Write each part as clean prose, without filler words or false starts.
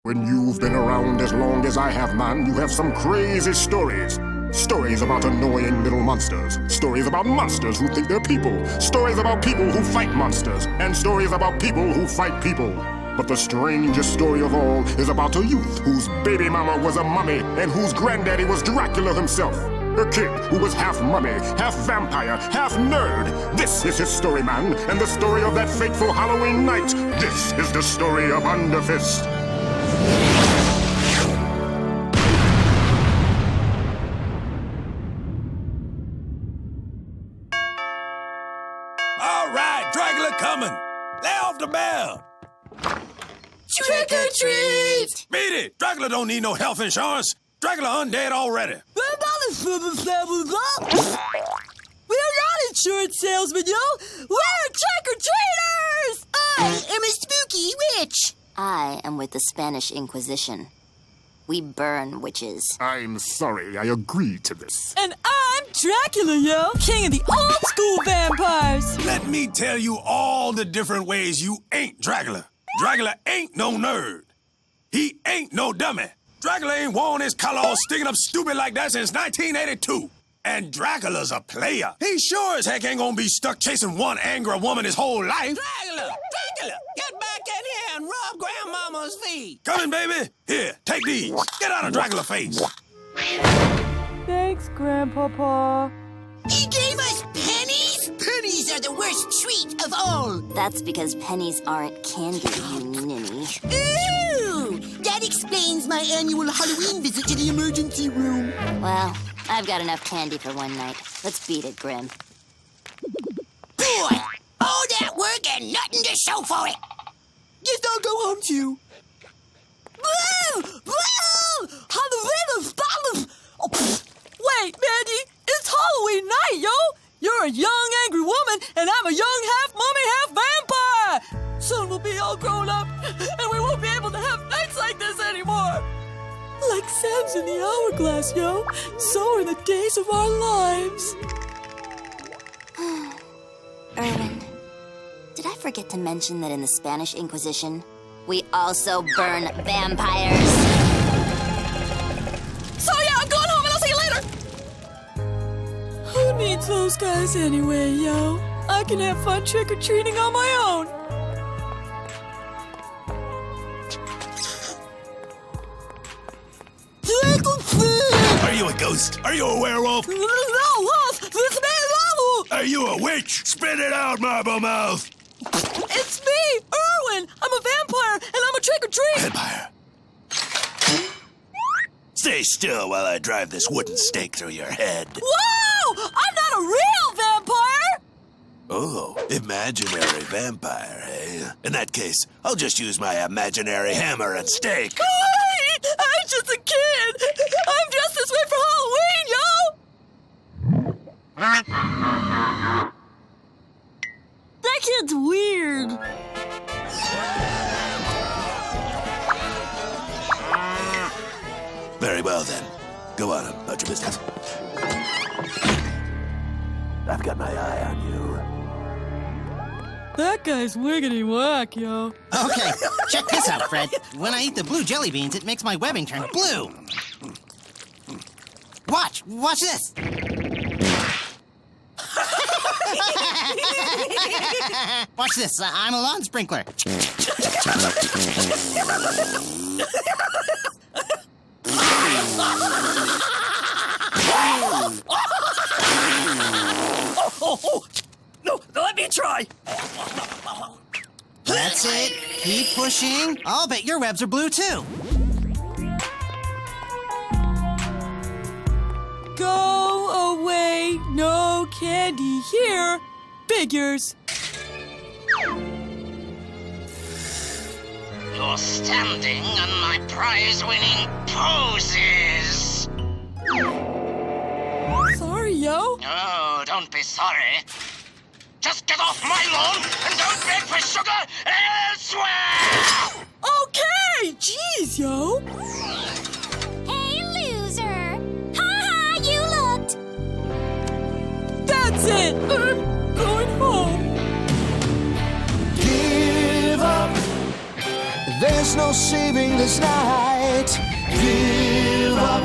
When you've been around as long as I have, man, you have some crazy stories. Stories about annoying little monsters. Stories about monsters who think they're people. Stories about people who fight monsters. And stories about people who fight people. But the strangest story of all is about a youth whose baby mama was a mummy and whose granddaddy was Dracula himself. A kid who was half mummy, half vampire, half nerd. This is his story, man, and the story of that fateful Halloween night. This is the story of Underfist. All right, Dracula coming. Lay off the bell. Trick or treat! Beat it! Dracula don't need no health insurance. Dracula undead already. We're not insurance salesmen, yo! We're trick-or-treaters! I am a spooky witch! I am with the Spanish Inquisition. We burn witches. I'm sorry, I agree to this. And I'm Dracula, yo! King of the old-school vampires! Let me tell you all the different ways you ain't Dracula. Dracula ain't no nerd. He ain't no dummy. Dracula ain't worn his collar sticking up stupid like that since 1982. And Dracula's a player. He sure as heck ain't gonna be stuck chasing one angry woman his whole life. Dracula! Dracula! Get back in here and rub Grandmama's feet! Coming, baby. Here, take these. Get out of Dracula face. Thanks, Grandpapa. He gave us pennies? Pennies are the worst treat of all. That's because pennies aren't candy, you ninny. Ooh! That explains my annual Halloween visit to the emergency room. Well, I've got enough candy for one night. Let's beat it, Grim. Boy! All that work and nothing to show for it. Guess I'll go home too. Woo! Woo! Halloween! Oh, wait, Mandy! It's Halloween night, yo! You're a young, angry woman, and I'm a young half-mummy, half-vampire! Soon we'll be all grown up, and we won't be able to have nights like this anymore! Like sands in the hourglass, yo. So are the days of our lives. Erwin, did I forget to mention that in the Spanish Inquisition, we also burn vampires? So yeah, I'm going home and I'll see you later! Who needs those guys anyway, yo? I can have fun trick-or-treating on my own. Are you a ghost? Are you a werewolf? No, wolf! This man Are you a witch? Spit it out, Marble Mouth. It's me, Erwin! I'm a vampire, and I'm a trick-or-treat! Vampire. Stay still while I drive this wooden stake through your head. Whoa! I'm not a real vampire! Oh, imaginary vampire, eh? In that case, I'll just use my imaginary hammer and stake. Wait! I'm just a kid! I'm just this way for Halloween, yo! That kid's weird. Very well, then. Go on about your business. I've got my eye on you. That guy's wiggity whack, yo. Okay, check this out, Fred. When I eat the blue jelly beans, it makes my webbing turn blue. Watch this. Watch this, I'm a lawn sprinkler. No, let me try. That's it. Keep pushing. I'll bet your webs are blue, too. Go away, no candy here. Figures. You're standing on my prize-winning poses. Sorry, yo. Oh, don't be sorry. Just get off my lawn and don't beg for sugar elsewhere! Okay, jeez, yo. Hey, loser! Ha-ha, you looked! That's it. I'm going home. Give up. There's no saving this night. Give up.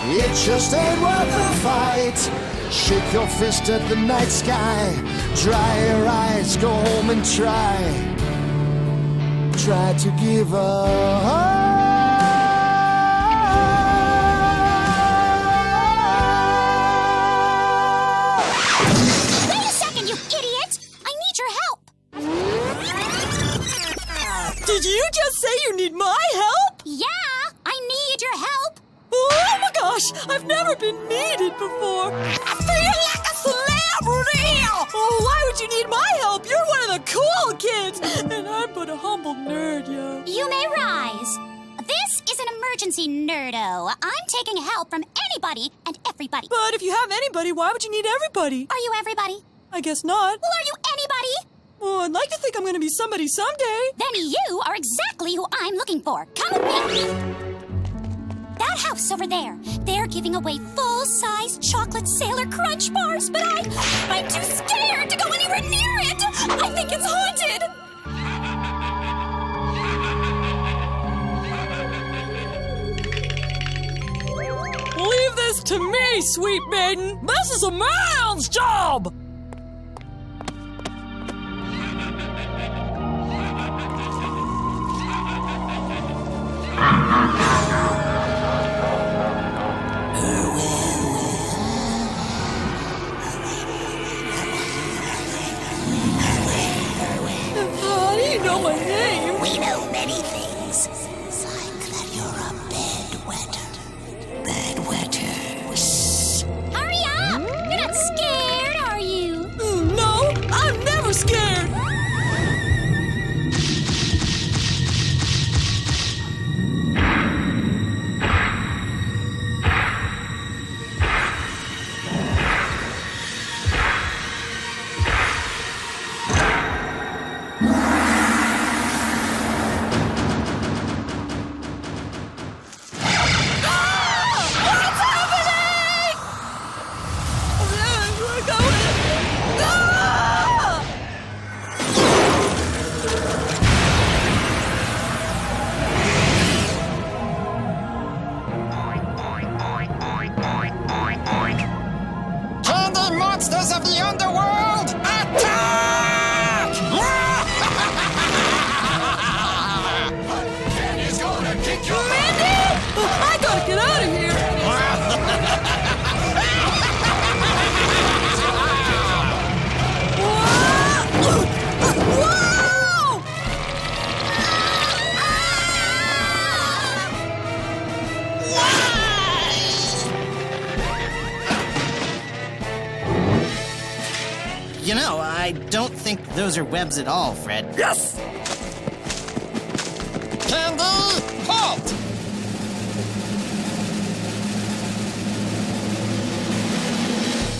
It just ain't worth the fight. Shake your fist at the night sky. Dry your eyes, go home and try to give up. Wait a second, you idiot! I need your help! Did you just say you need my help? Yeah, I need your help! Oh my gosh, I've never been needed before. I feel like a celebrity! Oh, why would you need my help? You're one of the cool kids, and I'm but a humble nerd, yo. You may rise. This is an emergency, nerdo. I'm taking help from anybody and everybody. But if you have anybody, why would you need everybody? Are you everybody? I guess not. Well, are you anybody? Well, I'd like to think I'm going to be somebody someday. Then you are exactly who I'm looking for. Come with me. That house over there, they're giving away full-size chocolate Sailor Crunch bars, but I'm too scared to go anywhere near it. I think it's haunted. Leave this to me, sweet maiden. This is a man's job. How do you know my name? We know many things. Like that you're a bedwetter. Bedwetter. Hurry up! You're not scared, are you? No, I'm never scared. Candy monsters of the underworld, attack! Candy's gonna kick your Mandy! I gotta get out of here. Whoa! You know, I don't think those are webs at all, Fred. Yes! Candy, halt!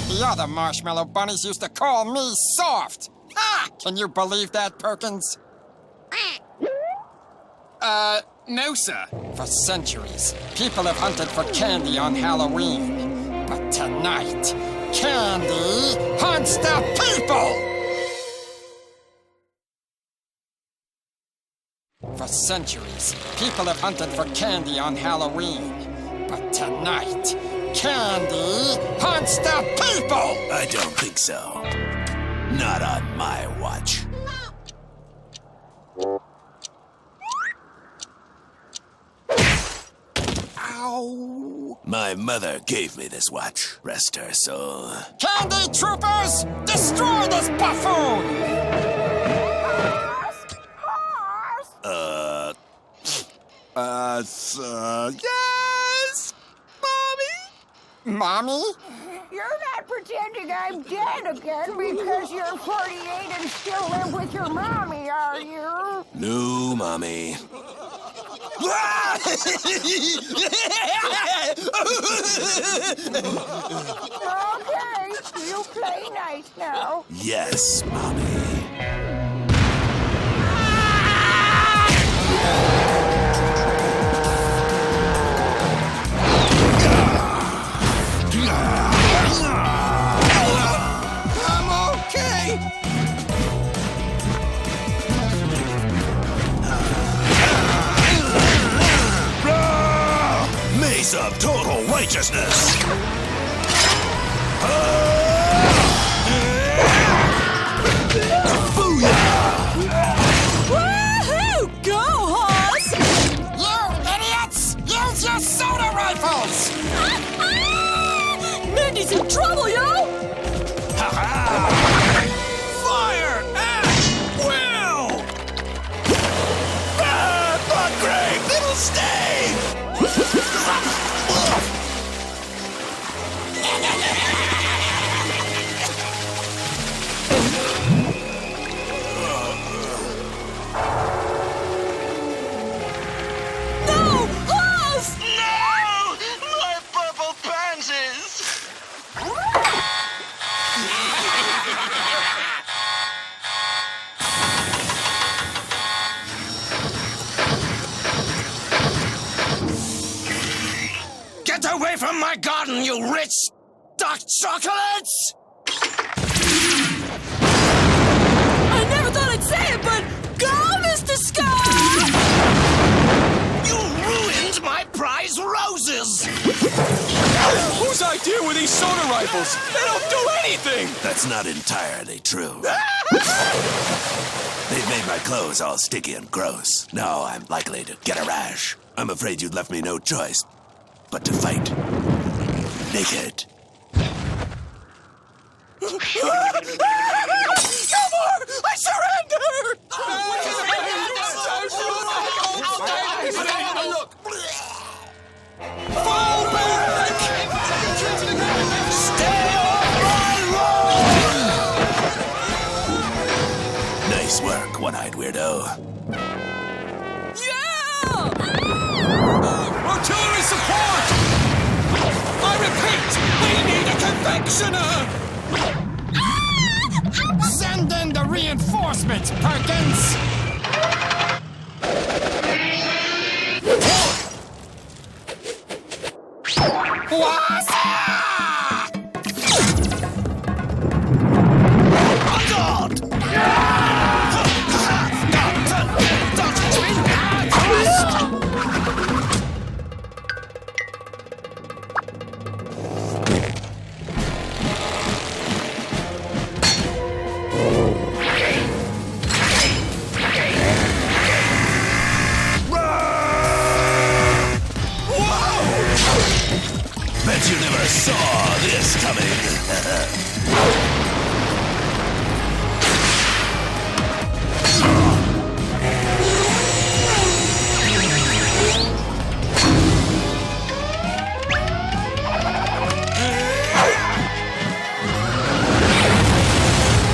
The other marshmallow bunnies used to call me soft. Ah! Can you believe that, Perkins? No, sir. For centuries, people have hunted for candy on Halloween. But tonight, candy hunts the people! For centuries, people have hunted for candy on Halloween. But tonight, candy hunts the people! I don't think so. Not on my watch. Ow! My mother gave me this watch. Rest her soul. Candy troopers, destroy this buffoon! Yes! Mommy? Mommy? You're not pretending I'm dead again because you're 48 and still live with your mommy, are you? No, Mommy. Okay, you play nice now. Yes, Mommy. I'm okay! of total righteousness. Woohoo! Go, Hoss! You idiots! Use your soda rifles! Mandy's in trouble, yo! Fire at will! But great, it'll stay! No! Hoss! No! My purple pansies! Get away from my garden, you rich dark chocolates! I never thought I'd say it, but go, Mr. Scar! You ruined my prize roses! Whose idea were these soda rifles? They don't do anything! That's not entirely true. They've made my clothes all sticky and gross. Now I'm likely to get a rash. I'm afraid you left me no choice but to fight. Naked. No more! I surrender! Fall back! Stay on my road! Nice work, one-eyed weirdo. Yeah! Artillery support! I repeat, we need a confectioner! Send in the reinforcements, Perkins! Bet you never saw this coming.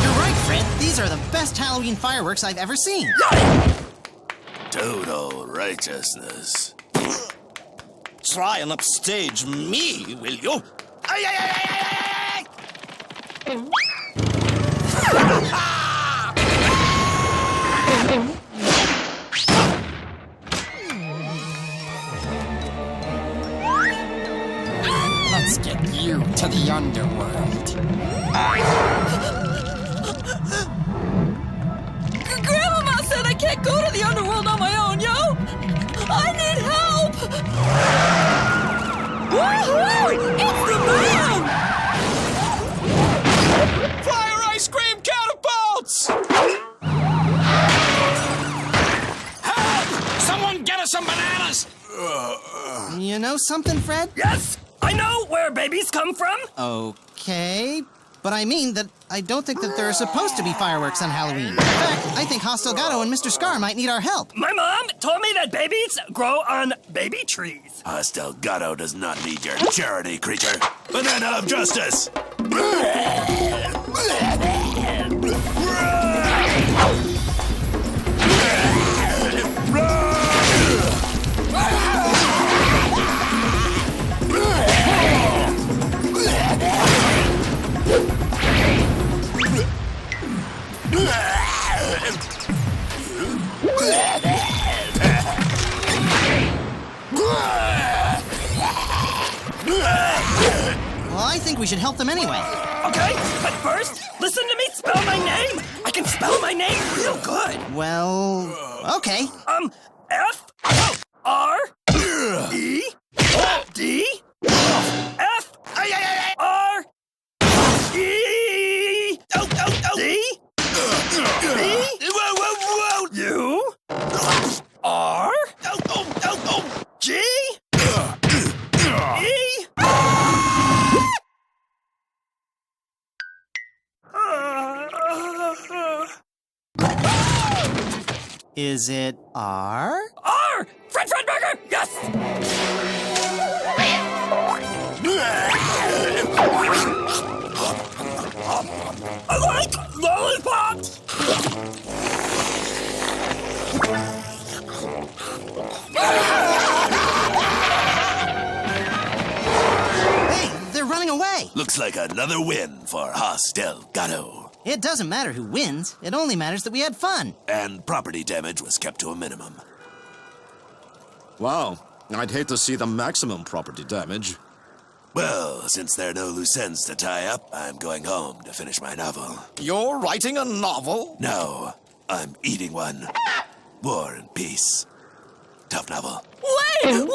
You're right, Fred. These are the best Halloween fireworks I've ever seen. Total righteousness. Try and upstage me, will you? Ay, ay, ay, ay, ay, ay, Let's get you to the underworld. Grandmama said I can't go to the underworld on my own, yo! I need help! Woohoo! It's the man! Fire ice cream catapults! Help! Someone get us some bananas! You know something, Fred? Yes, I know where babies come from. Okay, but I mean that I don't think that there are supposed to be fireworks on Halloween. In fact, I think Hostelgato and Mr. Scar might need our help. My mom told me that babies grow on baby trees. Hostelgato does not need your charity, creature. Banana of justice! Well, I think we should help them anyway. Okay, but first, listen to me spell my name. I can spell my name real good. Well, okay. F-R-E-D it R? R! French fried burger! Yes! I like lollipops! Hey, they're running away. Looks like another win for Hostel Gato. It doesn't matter who wins. It only matters that we had fun. And property damage was kept to a minimum. Wow, I'd hate to see the maximum property damage. Well, since there are no loose ends to tie up, I'm going home to finish my novel. You're writing a novel? No, I'm eating one. War and Peace. Tough novel. Wait, yo!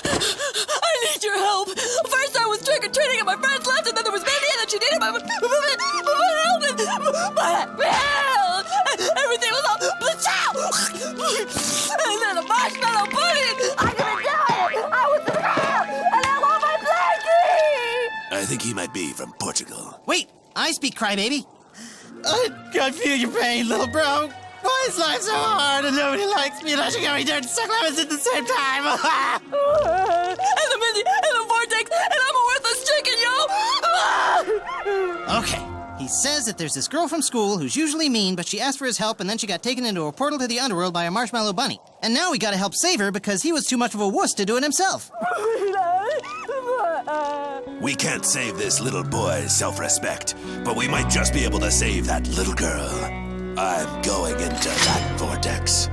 I need your help. First I was trick-or-treating and my friends left, and then there was Mandy, and then she needed my help. Everything was all blow. And then a marshmallow pudding. I'm gonna die! I was there! And I want my blankie! I think he might be from Portugal. Wait, I speak crybaby. I feel your pain, little bro. Why is life so hard and nobody likes me and I should get me dirt and suck lemons at the same time? And the Mindy, and the vortex, and I'm a worthless chicken, yo! Okay. He says that there's this girl from school who's usually mean, but she asked for his help and then she got taken into a portal to the underworld by a marshmallow bunny. And now we gotta help save her because he was too much of a wuss to do it himself. We can't save this little boy's self-respect, but we might just be able to save that little girl. I'm going into that vortex.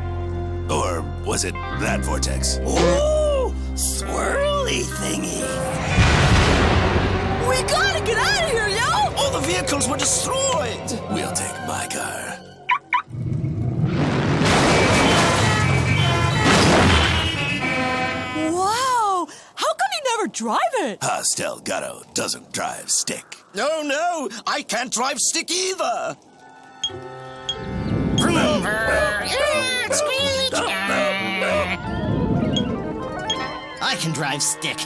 Or was it that vortex? Ooh! Swirly thingy! We gotta get out of here, yo! All the vehicles were destroyed! We'll take my car. Wow! How come you never drive it? Hostel Gato doesn't drive stick. No, I can't drive stick either! I can drive stick.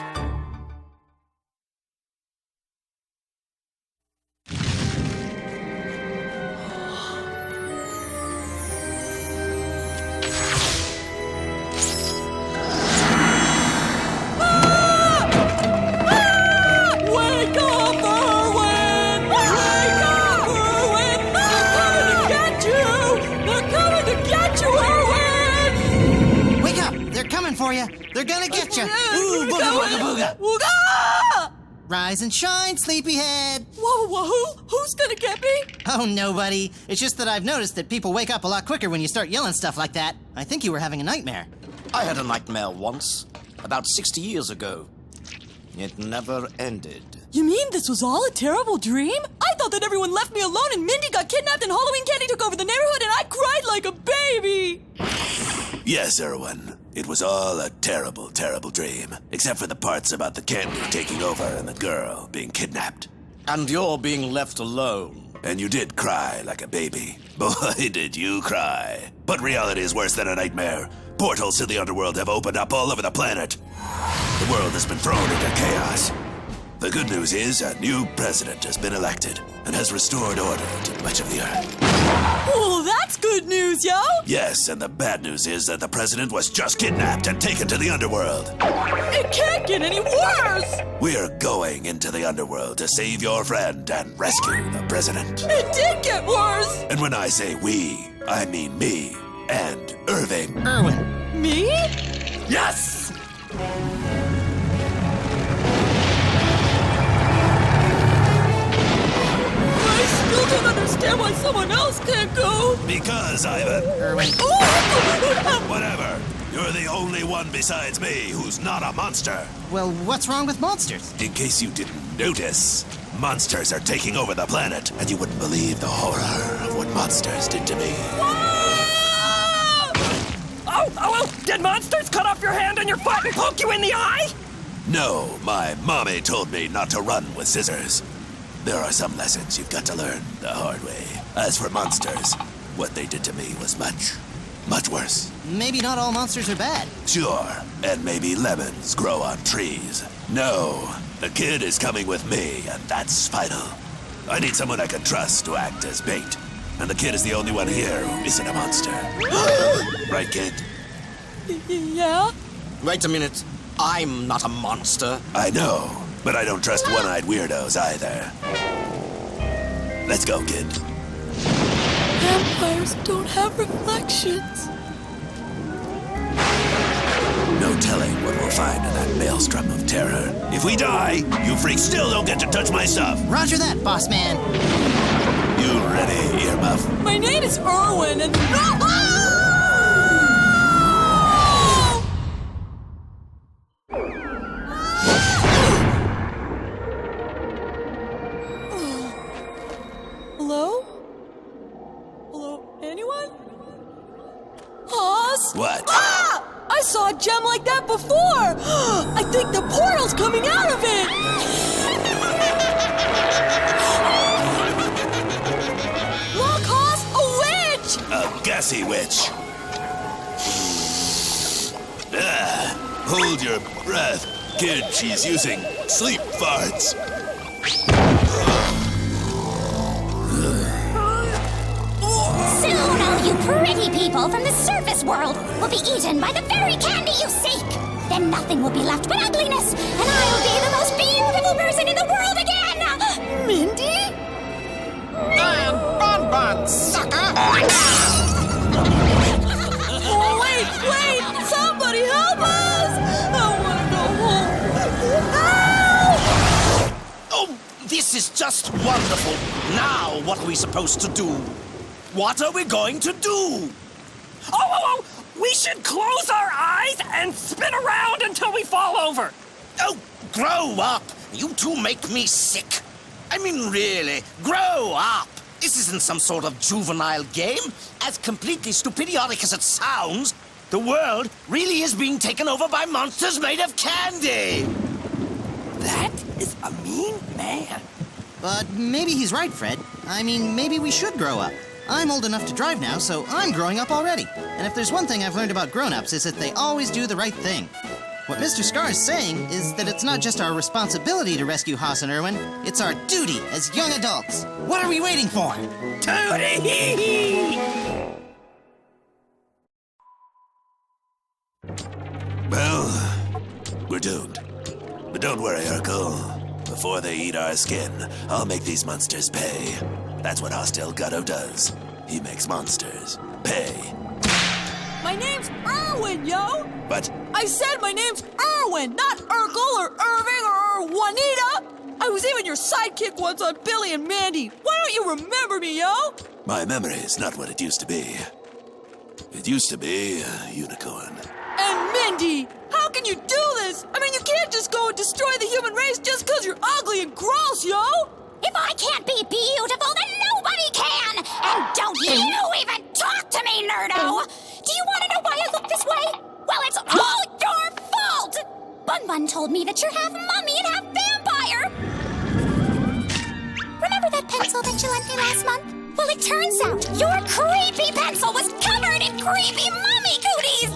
Wake up, Erwin! Wake up, Erwin! They're coming to get you! They're coming to get you, Erwin! Wake up! They're coming for you. They're gonna get you. Ooh, booga booga booga. Wooga! Rise and shine, sleepyhead. Whoa, who's gonna get me? Oh, nobody. It's just that I've noticed that people wake up a lot quicker when you start yelling stuff like that. I think you were having a nightmare. I had a nightmare once, about 60 years ago. It never ended. You mean this was all a terrible dream? I thought that everyone left me alone and Mindy got kidnapped and Halloween candy took over the neighborhood and I cried like a baby! Yes, Erwin. It was all a terrible, terrible dream. Except for the parts about the candy taking over and the girl being kidnapped. And you're being left alone. And you did cry like a baby. Boy, did you cry. But reality is worse than a nightmare. Portals to the underworld have opened up all over the planet. The world has been thrown into chaos. The good news is a new president has been elected and has restored order to much of the earth. Oh, that's good news, yo! Yes, and the bad news is that the president was just kidnapped and taken to the underworld. It can't get any worse! We're going into the underworld to save your friend and rescue the president. It did get worse! And when I say we, I mean me and Irving. Erwin. Me? Yes! I still don't understand why someone else can't go! Because, Ivan. Erwin. Whatever. You're the only one besides me who's not a monster. Well, what's wrong with monsters? In case you didn't notice, monsters are taking over the planet, and you wouldn't believe the horror of what monsters did to me. Oh! Did monsters cut off your hand and your foot and poke you in the eye? No, my mommy told me not to run with scissors. There are some lessons you've got to learn the hard way. As for monsters, what they did to me was much, much worse. Maybe not all monsters are bad. Sure, and maybe lemons grow on trees. No, the kid is coming with me, and that's final. I need someone I can trust to act as bait. And the kid is the only one here who isn't a monster. Right, kid? Yeah? Wait a minute. I'm not a monster. I know, but I don't trust one-eyed weirdos either. Let's go, kid. Vampires don't have reflections. No telling what we'll find in that maelstrom of terror. If we die, you freaks still don't get to touch my stuff. Roger that, boss man. You ready, earmuff? My name is Erwin, and... Hello? Hello? Anyone? Hoss? What? Ah! I saw a gem like that before! I think the portal's coming out of it! Look, Hoss! A witch! A gassy witch. Hold your breath. Kid, she's using sleep farts. Soon all you pretty people from the surface world will be eaten by the very candy you seek. Then nothing will be left but ugliness, and I'll be the most beautiful person in the world again! Mindy? And Bon, sucker! Oh, wait! Somebody help us! I want to go home. Help! Oh, this is just wonderful. Now, what are we supposed to do? What are we going to do? Oh! We should close our eyes and spin around until we fall over. Oh, grow up. You two make me sick. I mean, really, grow up. This isn't some sort of juvenile game. As completely stupidiotic as it sounds, the world really is being taken over by monsters made of candy. That is a mean man. But maybe he's right, Fred. I mean, maybe we should grow up. I'm old enough to drive now, so I'm growing up already. And if there's one thing I've learned about grown-ups, is that they always do the right thing. What Mr. Scar is saying is that it's not just our responsibility to rescue Haas and Irwin, it's our duty as young adults. What are we waiting for? Duty! Well, we're doomed. But don't worry, Urkel. Before they eat our skin, I'll make these monsters pay. That's what Hostile Gatto does. He makes monsters pay. My name's Irwin, yo! But I said my name's Irwin, not Urkel or Irving or Juanita! I was even your sidekick once on Billy and Mandy. Why don't you remember me, yo? my memory is not what it used to be. It used to be a unicorn. And Mindy, how can you do this? I mean, you can't just go and destroy the human race just because you're ugly and gross, yo! If I can't be beautiful, then nobody can! And don't you even talk to me, nerdo! Do you want to know why I look this way? Well, it's all your fault! Bun Bun told me that you're half mummy and half vampire! Remember that pencil that you lent me last month? Well, it turns out your creepy pencil was covered in creepy mummy goodies!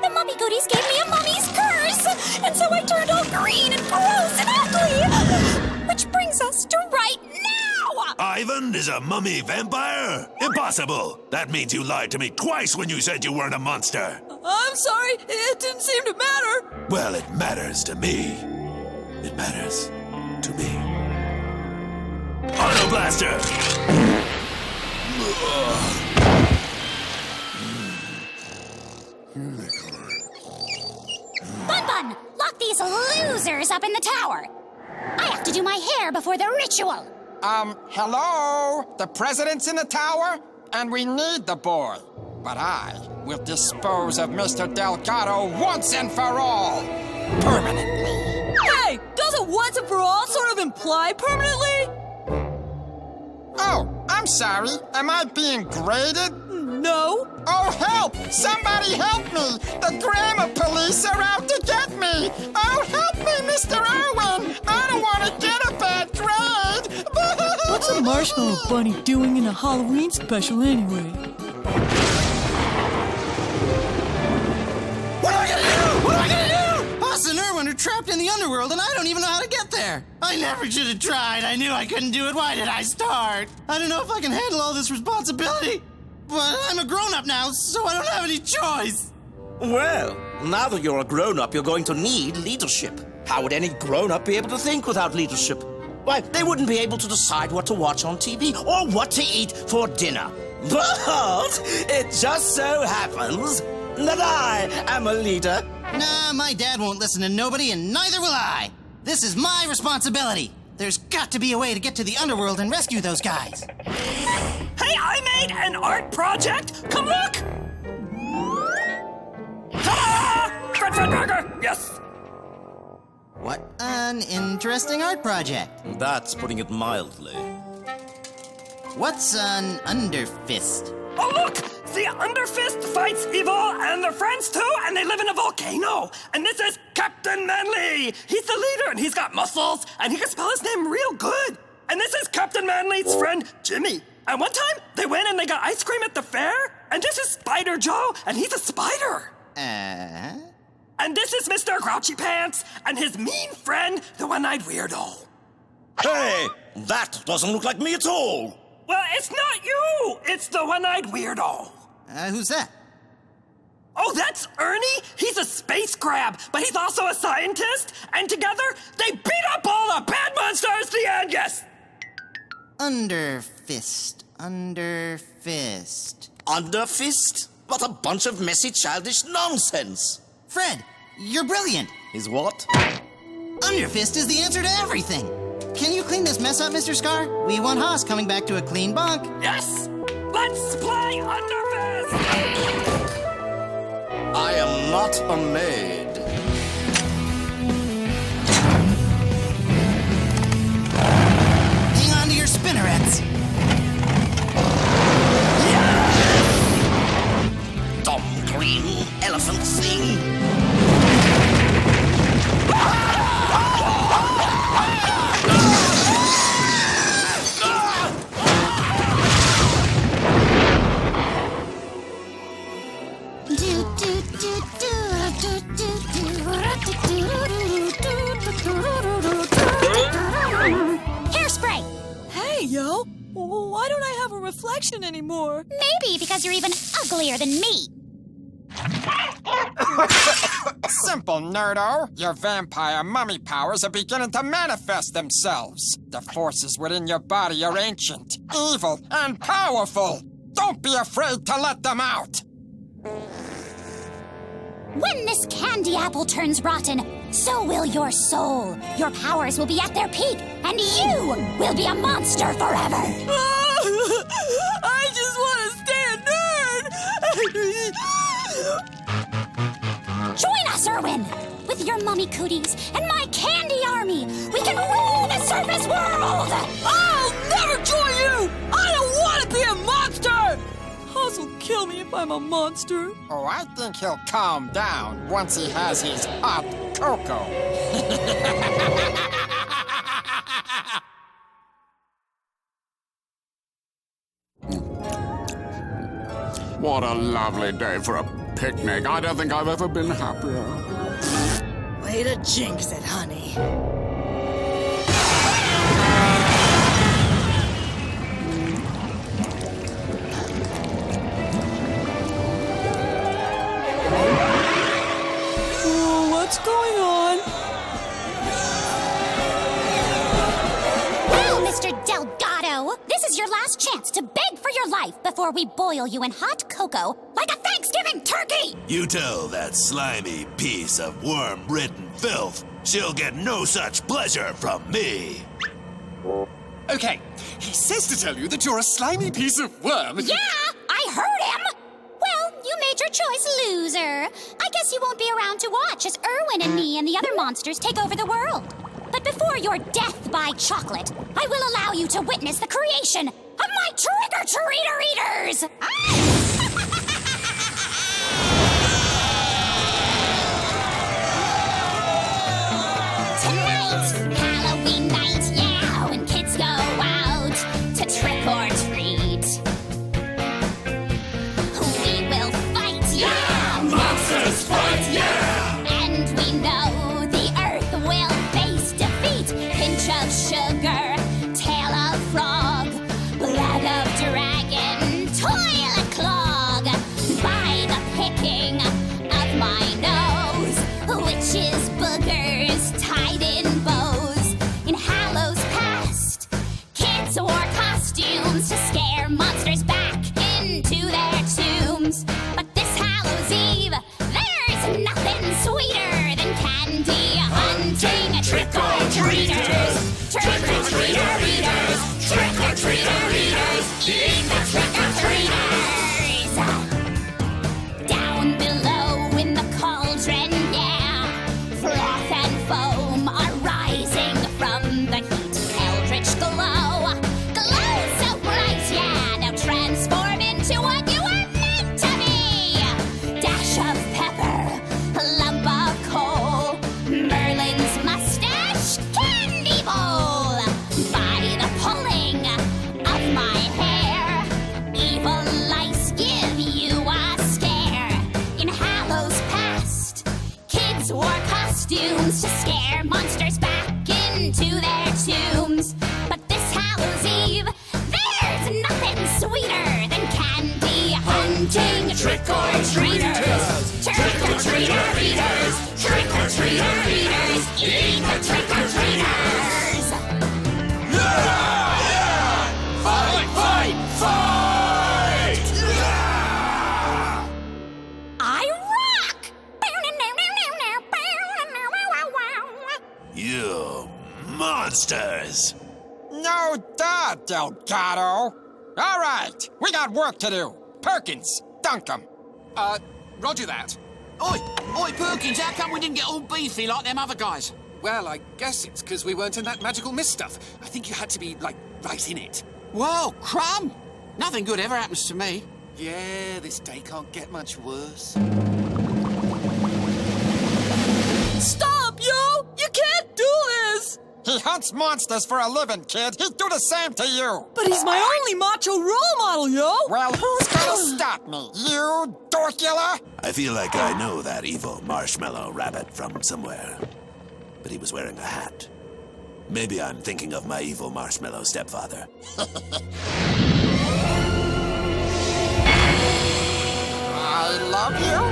The mummy goodies gave me a mummy's curse, and so I turned all green and gross and ugly! Which brings us to right now! Ivan is a mummy vampire? Impossible! That means you lied to me twice when you said you weren't a monster! I'm sorry, it didn't seem to matter. Well, it matters to me. It matters to me. Auto Blaster! Bun Bun, lock these losers up in the tower. I have to do my hair before the ritual. Hello? The president's in the tower? And we need the boy. But I will dispose of Mr. Delgado once and for all. Permanently. Hey, doesn't once and for all sort of imply permanently? Oh, I'm sorry. Am I being graded? No. Oh, help! Somebody help me! The grammar police are out to get me! Oh, help me, Mr. Irwin! I don't want to get a bad grade! What's a marshmallow bunny doing in a Halloween special anyway? What am I gonna do? What am I gonna do? Us and Irwin are trapped in the underworld and I don't even know how to get there. I never should have tried. I knew I couldn't do it. Why did I start? I don't know if I can handle all this responsibility. But I'm a grown-up now, so I don't have any choice. Well, now that you're a grown-up, you're going to need leadership. How would any grown-up be able to think without leadership? Why, they wouldn't be able to decide what to watch on TV or what to eat for dinner. But it just so happens that I am a leader. Nah, my dad won't listen to nobody, and neither will I. This is my responsibility. There's got to be a way to get to the underworld and rescue those guys. Hey, I made an art project. Come look! Ta-da! Fred Burger, yes. What an interesting art project. That's putting it mildly. What's an Underfist? Oh, look! The Underfist fights evil and their friends too, and they live in a volcano. And this is Captain Manly. He's the leader, and he's got muscles, and he can spell his name real good. And this is Captain Manly's friend, Jimmy. And one time, they went and they got ice cream at the fair, and this is Spider Joe, and he's a spider. And this is Mr. Grouchy Pants, and his mean friend, the one-eyed weirdo. Hey, that doesn't look like me at all. Well, it's not you! It's the one-eyed weirdo. Who's that? Oh, that's Ernie? He's a space crab, but he's also a scientist, and together, they beat up all the bad monsters, the Angus! Underfist. Underfist? What a bunch of messy, childish nonsense. Fred, you're brilliant. Is what? Underfist is the answer to everything. Can you clean this mess up, Mr. Scar? We want Haas coming back to a clean bunk. Yes! Let's play Underfist! I am not a maid. Hang on to your spinnerets. Dumb green elephant thing. Hairspray! Hey, yo! Why don't I have a reflection anymore? Maybe because you're even uglier than me. Simple, nerdo. Your vampire mummy powers are beginning to manifest themselves. The forces within your body are ancient, evil, and powerful. Don't be afraid to let them out. When this candy apple turns rotten, so will your soul. Your powers will be at their peak, and you will be a monster forever. I just want to stay a nerd! Join us, Erwin! With your mummy cooties and my candy army, we can rule the surface world! I'll never join you! I don't want to be a monster! Haas will kill me if I'm a monster. Oh, I think he'll calm down once he has his hot cocoa. What a lovely day for a picnic. I don't think I've ever been happier. Way to jinx it, honey. What's going on? Well, Mr. Delgado, this is your last chance to beg for your life before we boil you in hot cocoa like a Thanksgiving turkey! You tell that slimy piece of worm-ridden filth she'll get no such pleasure from me. Okay, he says to tell you that you're a slimy piece of worm. Yeah, I heard him! Well, you made your choice, loser. I guess you won't be around to watch as Erwin and me and the other monsters take over the world. But before your death by chocolate, I will allow you to witness the creation of my trick-or-treater eaters! Tonight, Halloween night, yeah, when kids go out to trick-or-treat. We will fight, yeah! Monsters fight, yeah! And we know the earth nothing sweeter than candy hunting. Trick-or-treaters, trick-or-treater-eaters, trick-or-treater-eaters, eat the trick-or-treaters. Down below in the cauldron, yeah, froth and foam are rising from the heat. Eldritch glow, glow so bright, yeah, now transform into what you were meant to be. Dash of pepper, lump of coal, Merlin's mustache, candy bowl. By the pulling of my hair, evil lice give you a scare. In Hallows Past, kids wore costumes to scare monsters back into their tombs. But this Hallows Eve, there's nothing sweeter than candy hunting. Trick-or-treaters, trick-or-treater-eaters, trick-or-treater-eaters, eat the trick-or-treaters. Fight, fight, fight! I rock! You monsters! No duh, Delgado. All right, we got work to do. Perkins, dunk 'em. Roger that. Oi, Perkins, how come we didn't get all beefy like them other guys? Well, I guess it's because we weren't in that magical mist stuff. I think you had to be, like, right in it. Whoa, crumb! Nothing good ever happens to me. Yeah, this day can't get much worse. Stop, yo! You can't do this! He hunts monsters for a living, kid. He'd do the same to you. But he's my only macho role model, yo! Well, who's gonna stop me? You, Dorkula? I feel like I know that evil marshmallow rabbit from somewhere. But he was wearing a hat. Maybe I'm thinking of my evil marshmallow stepfather. I love you.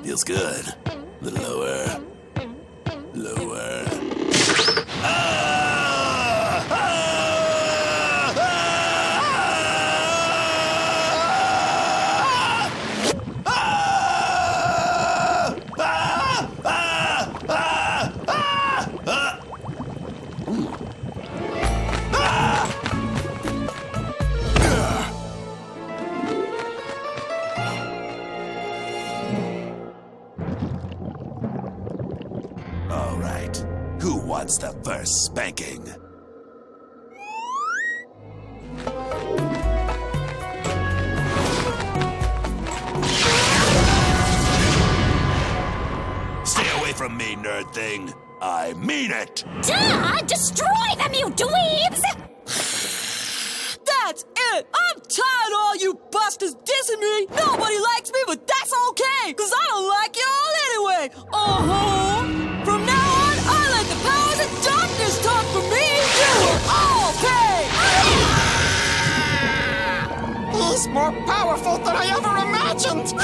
Feels good. A little lower. Lower. All right. Who wants the first spanking? Stay away from me, nerd thing. I mean it. Duh! Destroy them, you dweebs! That's it! I'm tired of all you busters dissing me! Nobody likes me, but that's okay! Cause I don't like y'all anyway! From now on, I let the powers of darkness talk for me! You will all pay! He's more powerful than I ever imagined!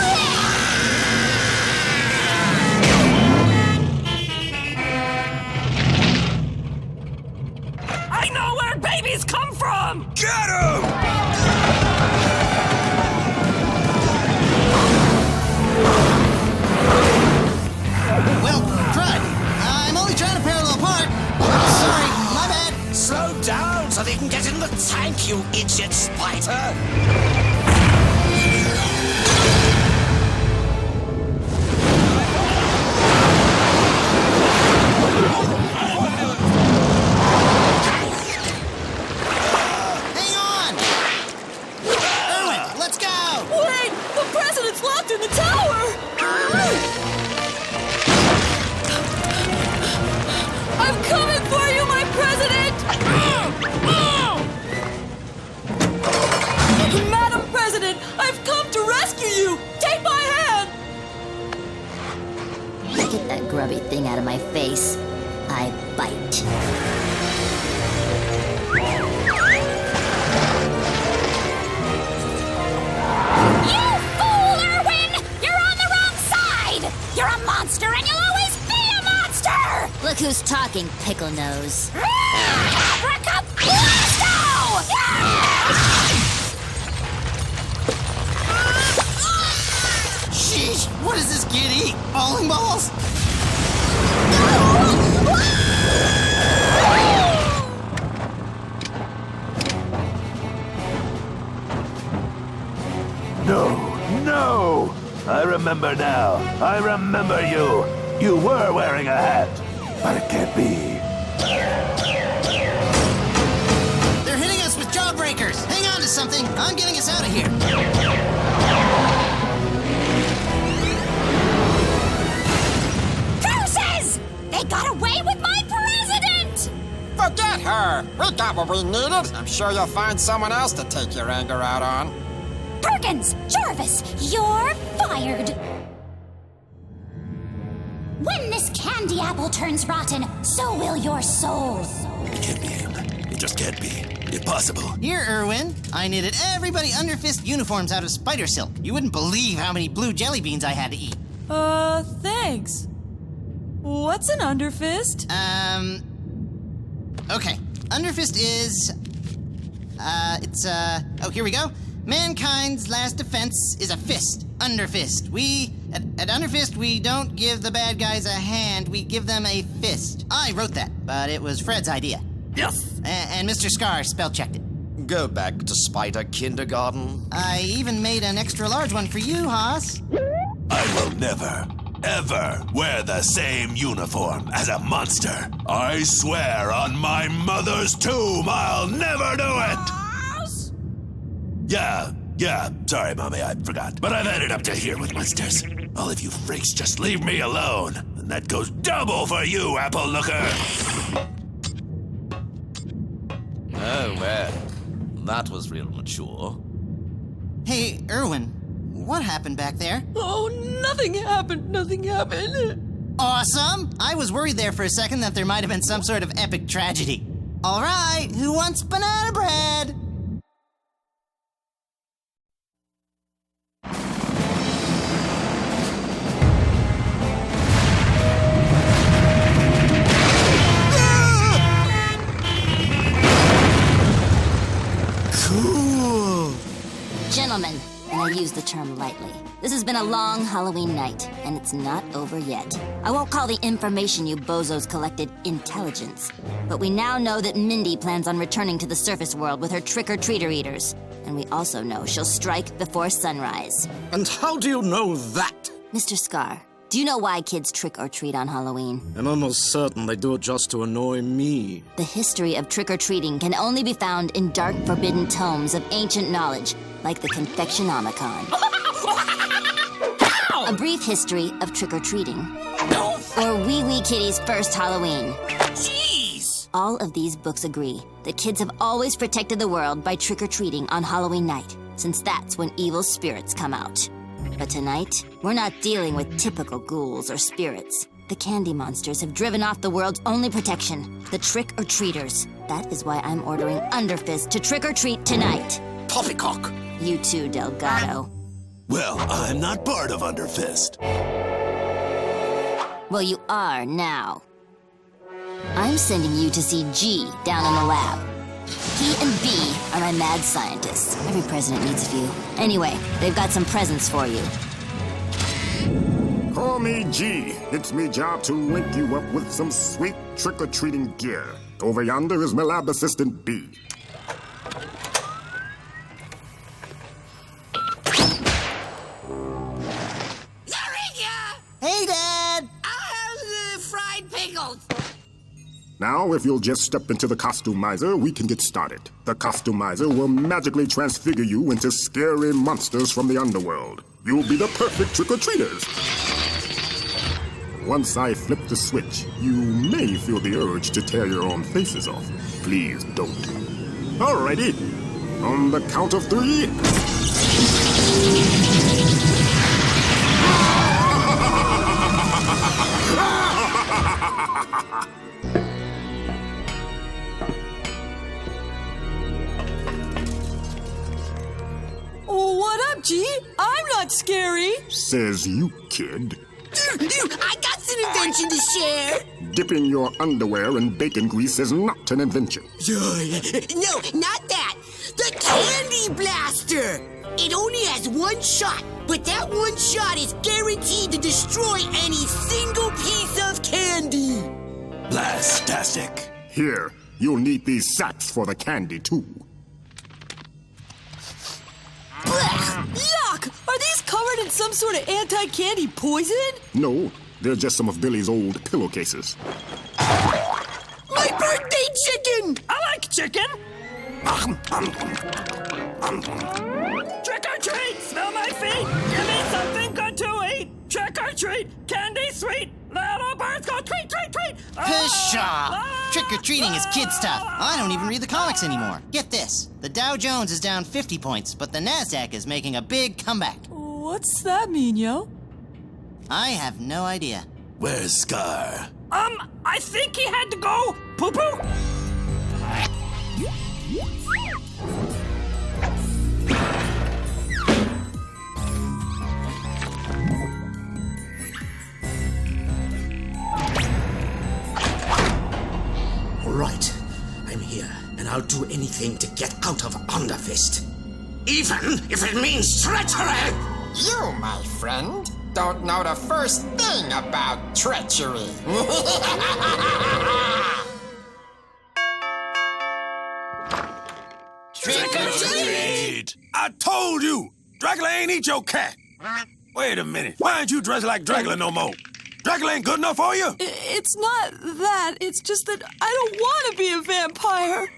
I know where babies come from! Get him! Well, crud. I'm only trying to parallel park. Sorry, my bad. Slow down so they can get in the tank, you idiot spider! Hang on! Erwin, let's go! Wait! The president's locked in the tower! I'm coming for you, my president! Madam President, I've come to rescue you! Take my hand! Get that grubby thing out of my face. I bite. You fool, Erwin! You're on the wrong side! You're a monster and you'll always be a monster! Look who's talking, Pickle Nose. Abracablasto! No! I remember now. I remember you. You were wearing a hat. But it can't be. They're hitting us with jawbreakers. Hang on to something. I'm getting us out of here. Curses! They got away with my president! Forget her! We got what we needed. I'm sure you'll find someone else to take your anger out on. Perkins! Jarvis! You're fired! When this candy apple turns rotten, so will your soul. It can't be him. It just can't be. Impossible. Here, Irwin. I knitted everybody Underfist uniforms out of spider silk. You wouldn't believe how many blue jelly beans I had to eat. Thanks. What's an Underfist? Okay. Underfist is... oh, here we go. Mankind's last defense is a fist. Underfist. At Underfist, we don't give the bad guys a hand, we give them a fist. I wrote that, but it was Fred's idea. Yes! And Mr. Scar spell-checked it. Go back to Spider Kindergarten. I even made an extra large one for you, Haas. I will never, ever wear the same uniform as a monster. I swear on my mother's tomb I'll never do it! Yeah, sorry, Mommy, I forgot. But I've had it up to here with monsters. All of you freaks just leave me alone. And that goes double for you, Apple Looker! Oh, well. That was real mature. Hey, Irwin, what happened back there? Oh, nothing happened. Awesome! I was worried there for a second that there might have been some sort of epic tragedy. All right, who wants banana bread? Cool! Gentlemen, and I use the term lightly, this has been a long Halloween night, and it's not over yet. I won't call the information you bozos collected intelligence, but we now know that Mindy plans on returning to the surface world with her trick-or-treater eaters, and we also know she'll strike before sunrise. And how do you know that? Mr. Scar, do you know why kids trick-or-treat on Halloween? I'm almost certain they do it just to annoy me. The history of trick-or-treating can only be found in dark, forbidden tomes of ancient knowledge, like the Confectionomicon. A brief history of trick-or-treating. Or Wee Wee Kitty's first Halloween. Jeez! All of these books agree that kids have always protected the world by trick-or-treating on Halloween night, since that's when evil spirits come out. But tonight, we're not dealing with typical ghouls or spirits. The candy monsters have driven off the world's only protection, the trick-or-treaters. That is why I'm ordering Underfist to trick-or-treat tonight. Poppycock! You too, Delgado. Well, I'm not part of Underfist. Well, you are now. I'm sending you to see G down in the lab. He and B are my mad scientists. Every president needs a few. Anyway, they've got some presents for you. Call me G. It's me job to link you up with some sweet trick-or-treating gear. Over yonder is my lab assistant B. Hey, Dad! I'll have the fried pickles. Now, if you'll just step into the costumizer, we can get started. The costumizer will magically transfigure you into scary monsters from the underworld. You'll be the perfect trick-or-treaters. Once I flip the switch, you may feel the urge to tear your own faces off. Please don't. Alrighty. On the count of 3... What up, G? I'm not scary. Says you, kid. I got an invention to share. Dipping your underwear in bacon grease is not an invention. No, not that. The Candy Blaster. It only has one shot, but that one shot is guaranteed to destroy any single piece of candy. Blastastic. Here, you'll need these sacks for the candy, too. Blech! Yuck! some sort of anti-candy poison? No, they're just some of Billy's old pillowcases. My birthday chicken! I like chicken. Trick or treat, smell my feet. Give me something good to eat. Trick or treat, candy sweet. Little birds go tweet, tweet, tweet. Pshaw! Trick-or-treating is kid stuff. I don't even read the comics anymore. Get this. The Dow Jones is down 50 points, but the NASDAQ is making a big comeback. What's that mean, yo? I have no idea. Where's Scar? I think he had to go poo-poo. All right, I'm here, and I'll do anything to get out of Underfist. Even if it means treachery! You, my friend, don't know the first thing about treachery. Trick or treat! I told you! Dracula ain't eat your cat! Wait a minute. Why aren't you dressed like Dracula no more? Dracula ain't good enough for you? It's not that. It's just that I don't want to be a vampire.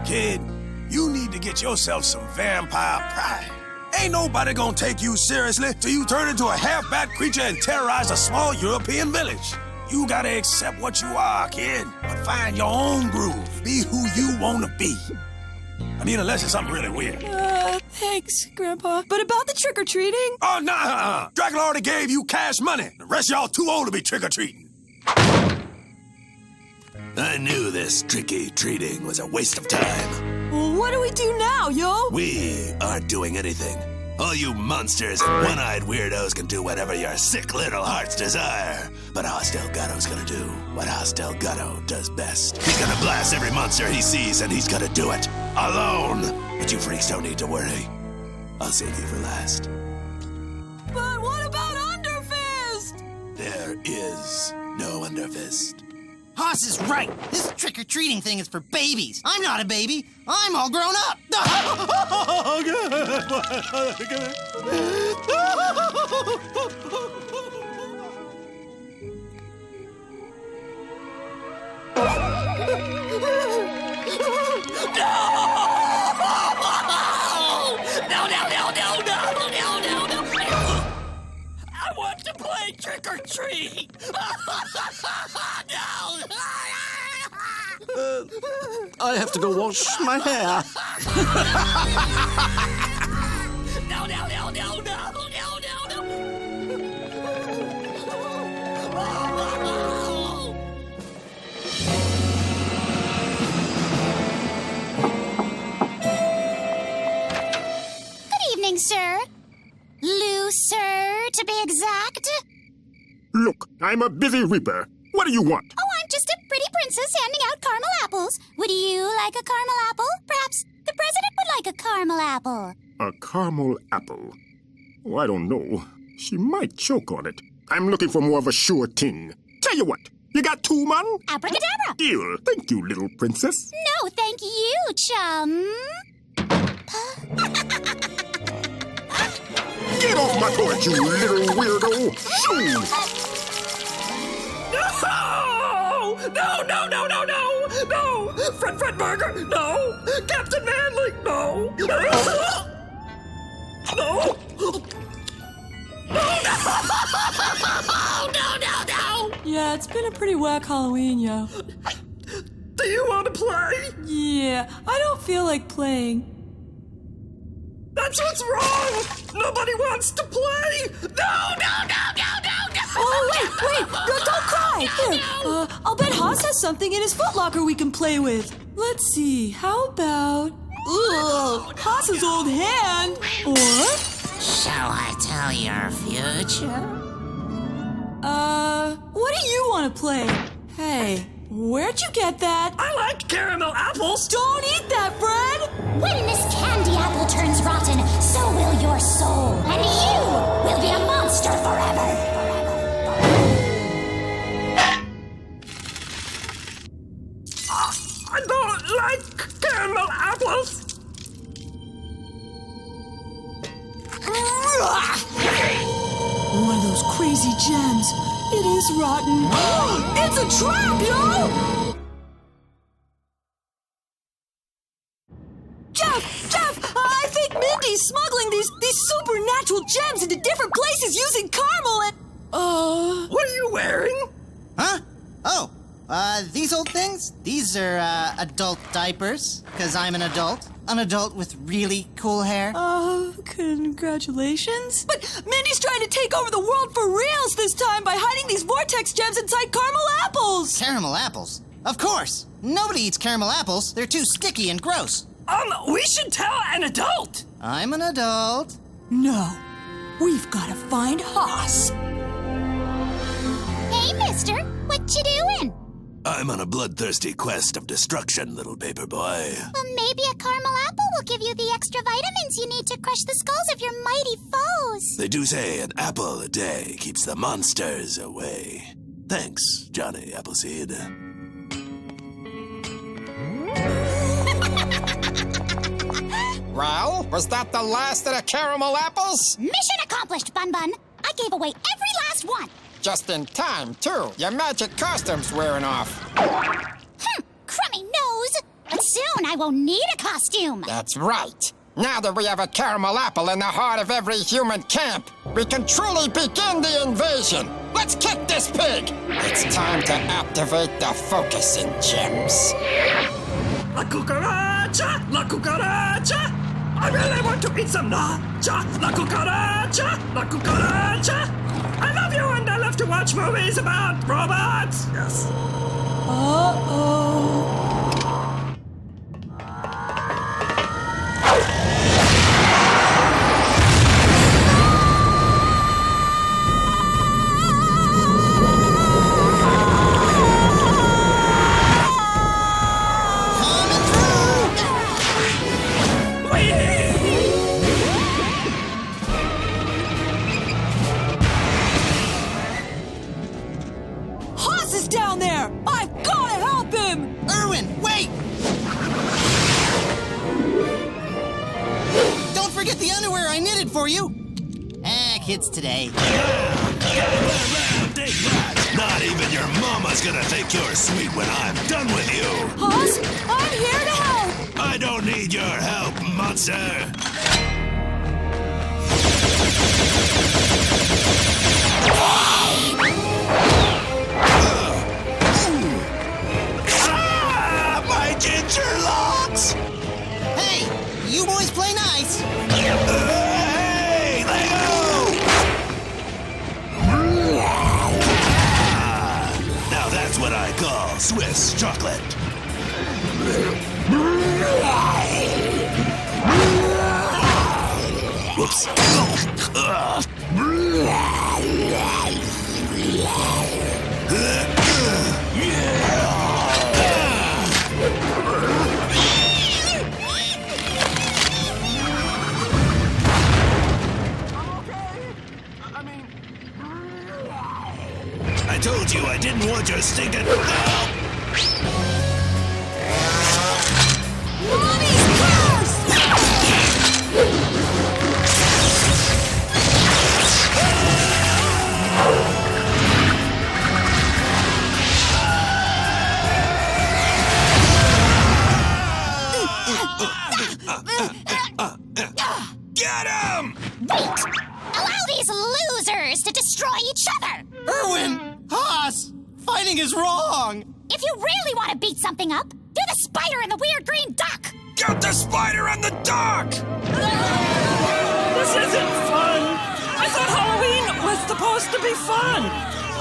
Kid, you need to get yourself some vampire pride. Ain't nobody gonna take you seriously till you turn into a half-bat creature and terrorize a small European village. You gotta accept what you are, kid, but find your own groove. Be who you wanna be. I mean, unless it's something really weird. Thanks, Grandpa. But about the trick-or-treating? Oh, nah. Dracula already gave you cash money. The rest of y'all too old to be trick-or-treating. I knew this tricky treating was a waste of time. Well, what do we do now, yo? We aren't doing anything. All you monsters and one-eyed weirdos can do whatever your sick little hearts desire. But Hostile Gatto's gonna do what Hostile Gatto does best. He's gonna blast every monster he sees, and he's gonna do it alone. But you freaks don't need to worry. I'll save you for last. But what about Underfist? There is no Underfist. Hoss is right. This trick-or-treating thing is for babies. I'm not a baby. I'm all grown up. No. I want to play trick or treat. I have to go wash my hair. No. Good evening, sir. Lou, sir, to be exact. Look, I'm a busy Reaper. What do you want? Oh, I'm just a pretty princess handing out caramel apples. Would you like a caramel apple? Perhaps the president would like a caramel apple. A caramel apple? Oh, I don't know. She might choke on it. I'm looking for more of a sure thing. Tell you what, you got 2 man? Abracadabra. Deal. Thank you, little princess. No, thank you, chum. Get off my porch, you little weirdo! Shoo! No! Fred Burger, no! Captain Manly, no! No! Yeah, it's been a pretty whack Halloween, yo. Do you want to play? Yeah, I don't feel like playing. That's what's wrong! Nobody wants to play! No! Oh, wait! Don't cry! Here, I'll bet Haas has something in his footlocker we can play with. Let's see, how about... Haas's old hand! Or... Shall I tell your future? What do you want to play? Hey, where'd you get that? I like caramel apples! Don't eat that, Fred! When this candy apple turns rotten, so will your soul. And you will be a monster forever. I don't like caramel apples! crazy gems. It is rotten. It's a trap, yo! Jeff, I think Mindy's smuggling these supernatural gems into different places using caramel and... What are you wearing? Huh? Oh, these old things? These are, adult diapers, because I'm an adult. An adult with really cool hair. Congratulations. But Mindy's trying to take over the world for reals this time by hiding these vortex gems inside caramel apples. Caramel apples? Of course. Nobody eats caramel apples. They're too sticky and gross. We should tell an adult. I'm an adult. No. We've got to find Haas. Hey, mister. What you doing? I'm on a bloodthirsty quest of destruction, little paper boy. Well, maybe a caramel apple will give you the extra vitamins you need to crush the skulls of your mighty foes. They do say an apple a day keeps the monsters away. Thanks, Johnny Appleseed. Well, was that the last of the caramel apples? Mission accomplished, Bun Bun. I gave away every last one. Just in time, too. Your magic costume's wearing off. Crummy nose. But soon I won't need a costume. That's right. Now that we have a caramel apple in the heart of every human camp, we can truly begin the invasion. Let's kick this pig. It's time to activate the focusing gems. La cucaracha! La cucaracha! I really want to eat some nacha! La cucaracha! La cucaracha! I love you and I love to watch movies about robots! Yes. Uh-oh. Down there! I've gotta help him! Erwin, wait! Don't forget the underwear I knitted for you! Kids today. Not even your mama's gonna think you're sweet when I'm done with you! Hoss, I'm here to help! I don't need your help, monster! Ginger locks! Hey, you boys play nice. Hey, let go! Now that's what I call Swiss chocolate. Whoops. I told you I didn't want your stinking... Mommy's curse! Get him! Wait! Allow these losers to destroy each other! Erwin! Haas! Fighting is wrong! If you really want to beat something up, do the spider and the weird green duck! Get the spider and the duck! This isn't fun! I thought Halloween was supposed to be fun!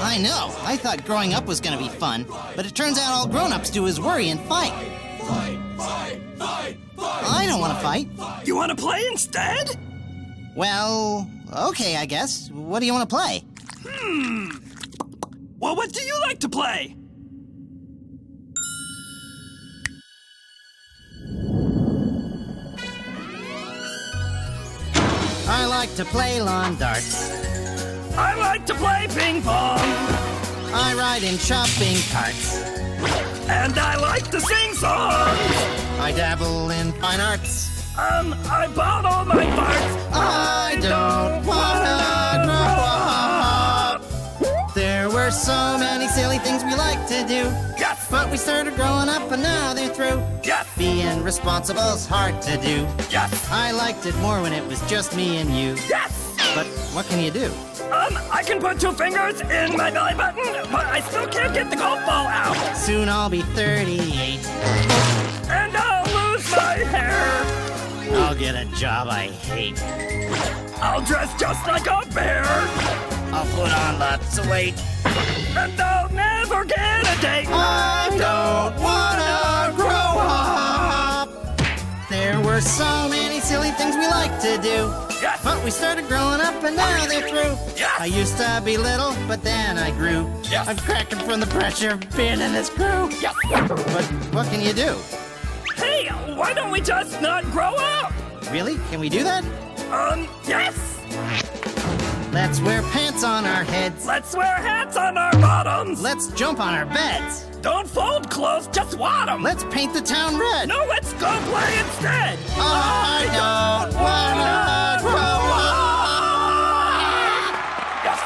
I know. I thought growing up was gonna be fun, but it turns out all grown-ups do is worry and fight. I don't want to fight. You want to play instead? Well, okay, I guess. What do you want to play? Well, what do you like to play? I like to play lawn darts. I like to play ping pong. I ride in shopping carts. And I like to sing songs. I dabble in fine arts. I bought all my parts. I don't wanna grow up. so many silly things we like to do. Yes! But we started growing up and now they're through. Yes! Being responsible's hard to do. Yes! I liked it more when it was just me and you. Yes! But what can you do? I can put 2 fingers in my belly button, but I still can't get the golf ball out. Soon I'll be 38. And I'll lose my hair. I'll get a job I hate. I'll dress just like a bear. I'll put on lots of weight. And I'll never get a date. I don't wanna grow up. There were so many silly things we like to do. Yes! But we started growing up and now they're through. Yes! I used to be little, but then I grew. Yes! I'm cracking from the pressure of being in this crew. Yes! But what can you do? Hey, why don't we just not grow up? Really? Can we do that? Yes! Let's wear pants on our heads. Let's wear hats on our bottoms. Let's jump on our beds. Don't fold clothes, just wad them. Let's paint the town red. No, let's go play instead. I don't wanna grow up. Yes.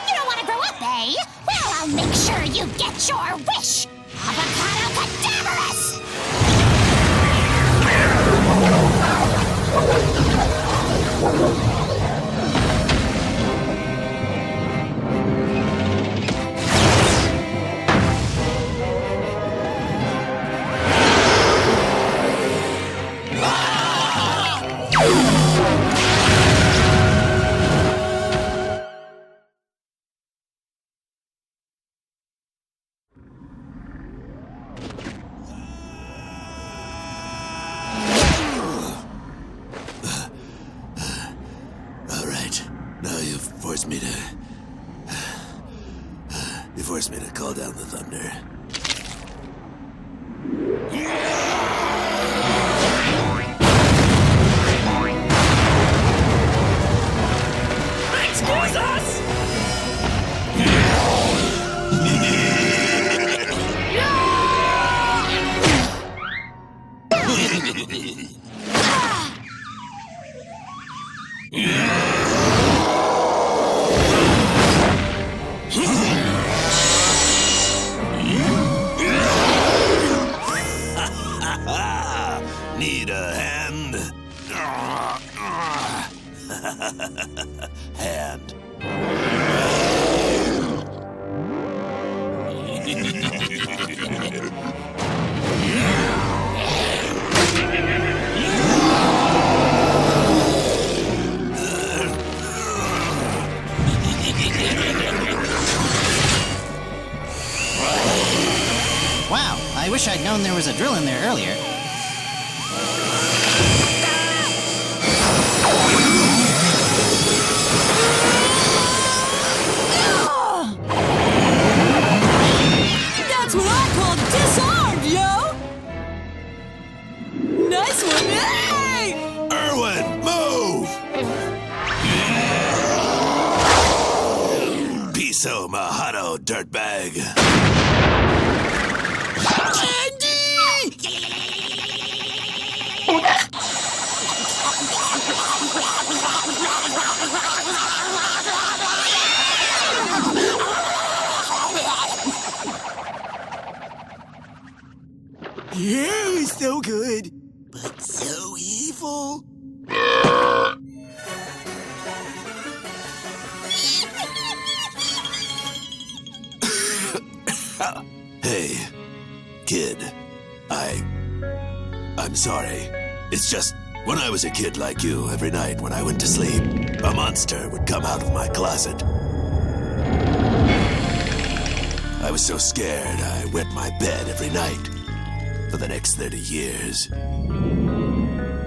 You don't want to grow up, eh? Well, I'll make sure you get your wish. Avocado cadaverous! You forced me to call down the thunder. Excuse us! Need a hand? Hand. Wow, I wish I'd known there was a drill in there earlier. That's what I call disarmed, yo! Nice one, hey! Erwin, move! Piso Mahado, dirtbag. Yeah, it's so good, but so evil. Hey, kid. I'm sorry. It's just, when I was a kid like you, every night when I went to sleep, a monster would come out of my closet. I was so scared I wet my bed every night for the next 30 years.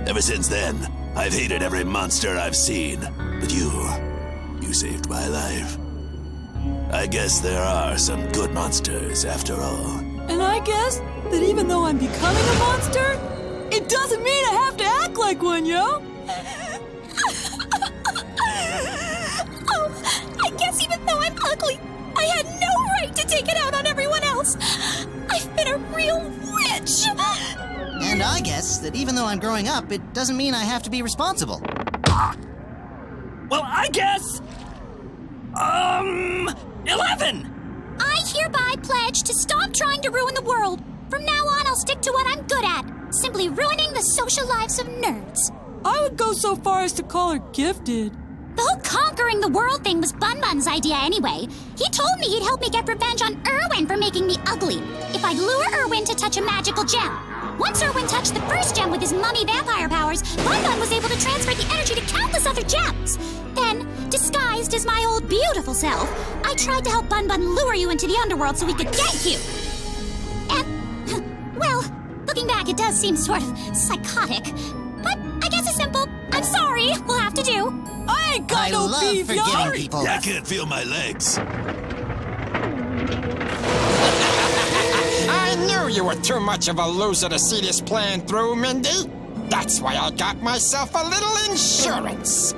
Ever since then, I've hated every monster I've seen. But you saved my life. I guess there are some good monsters after all. And I guess that even though I'm becoming a monster, it doesn't mean I have to act like one, yo! Oh, I guess even though I'm ugly, I had no right to take it out on everyone else. I've been a real witch. And I guess that even though I'm growing up, it doesn't mean I have to be responsible. Well, I guess 11! I hereby pledge to stop trying to ruin the world. From now on, I'll stick to what I'm good at. Simply ruining the social lives of nerds. I would go so far as to call her gifted. The whole conquering the world thing was Bun Bun's idea anyway. He told me he'd help me get revenge on Irwin for making me ugly, if I'd lure Irwin to touch a magical gem. Once Irwin touched the first gem with his mummy vampire powers, Bun Bun was able to transfer the energy to countless other gems. Then, disguised as my old beautiful self, I tried to help Bun Bun lure you into the underworld so we could get you. And, well, looking back, it does seem sort of psychotic. But I guess it's simple. I'm sorry, we'll have to do. I ain't got no beef, y'all. People. I can't feel my legs. I knew you were too much of a loser to see this plan through, Mindy. That's why I got myself a little insurance.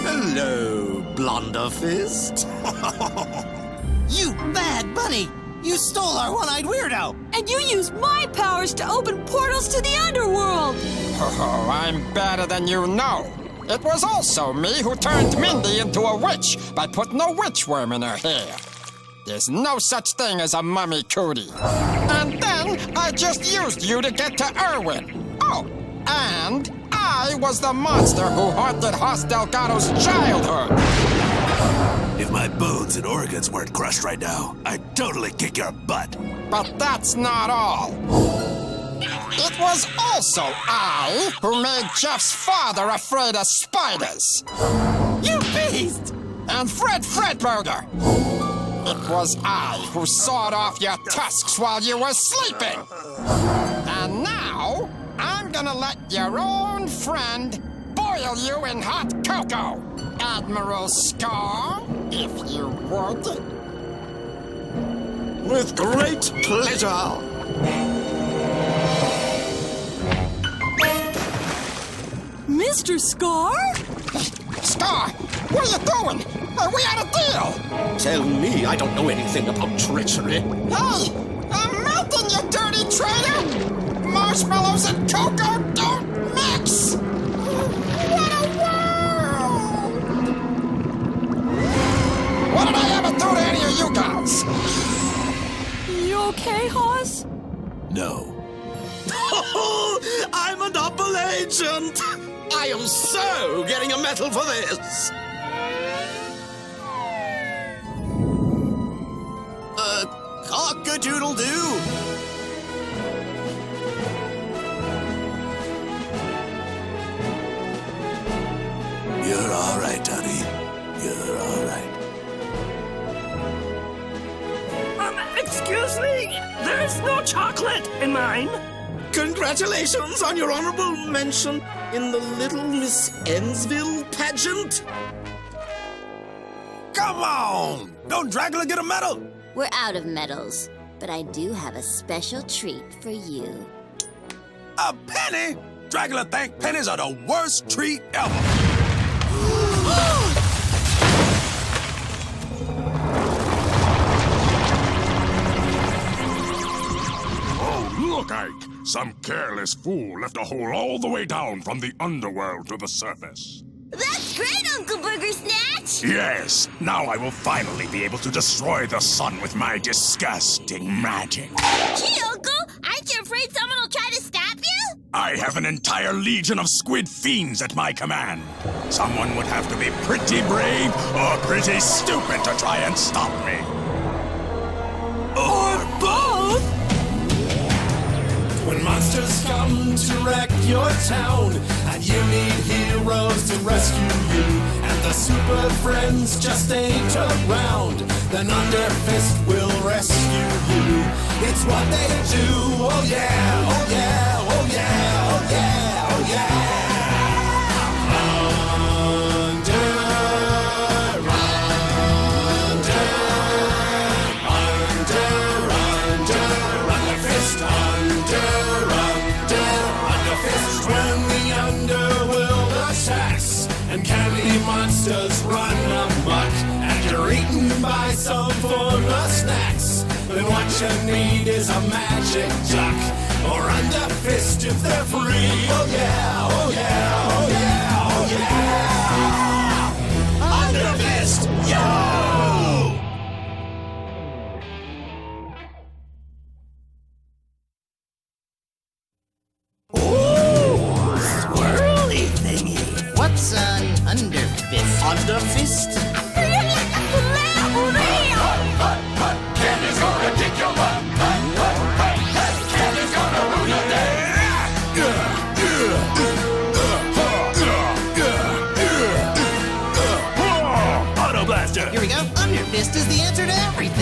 Hello, Blunderfist. You bad bunny! You stole our one-eyed weirdo! And you used my powers to open portals to the underworld! Oh, I'm better than you know. It was also me who turned Mindy into a witch by putting a witch worm in her hair. There's no such thing as a mummy cootie. And then I just used you to get to Irwin. Oh, and I was the monster who haunted Hoss Delgado's childhood. If my bones and organs weren't crushed right now, I'd totally kick your butt. But that's not all. It was also I who made Jeff's father afraid of spiders. You beast! And Fred Fredburger. It was I who sawed off your tusks while you were sleeping. And now, I'm gonna let your own friend boil you in hot cocoa, Admiral Scar, if you would. With great pleasure. Mr. Scar? Scar, what are you doing? We had a deal. Tell me I don't know anything about treachery. Hey, I'm melting, you dirty traitor! Marshmallows and cocoa don't mix! What a world! What did I ever do to any of you guys? You okay, Hoss? No. I'm a double agent. I am so getting a medal for this. Cock-a-doodle-doo. You're all right, honey. You're all right. Excuse me? There's no chocolate in mine. Congratulations on your honorable mention in the Little Miss Ensville pageant. Come on! Don't Dracula get a medal? We're out of medals, but I do have a special treat for you. A penny? Dracula think pennies are the worst treat ever. Oh, look, Ike. Some careless fool left a hole all the way down from the underworld to the surface. That's great, Uncle Burger Snatch! Yes, now I will finally be able to destroy the sun with my disgusting magic. Gee, Uncle, aren't you afraid someone will try to stop you? I have an entire legion of squid fiends at my command. Someone would have to be pretty brave or pretty stupid to try and stop me. Or both? When monsters come to wreck your town, and you need heroes to rescue you, and the super friends just ain't around, then Underfist will rescue you. It's what they do, oh yeah, oh yeah, oh yeah, oh yeah, oh yeah. And candy monsters run amok, and you're eaten by some formless snacks. Then what you need is a magic duck, or Underfist if they're free. Oh yeah, oh yeah, oh yeah, oh yeah. Underfist! Underfist? Feel like a celebrity! Candy's gonna kick your butt. Candy's gonna ruin your day. Auto Blaster! Here we go. Underfist is the answer to everything.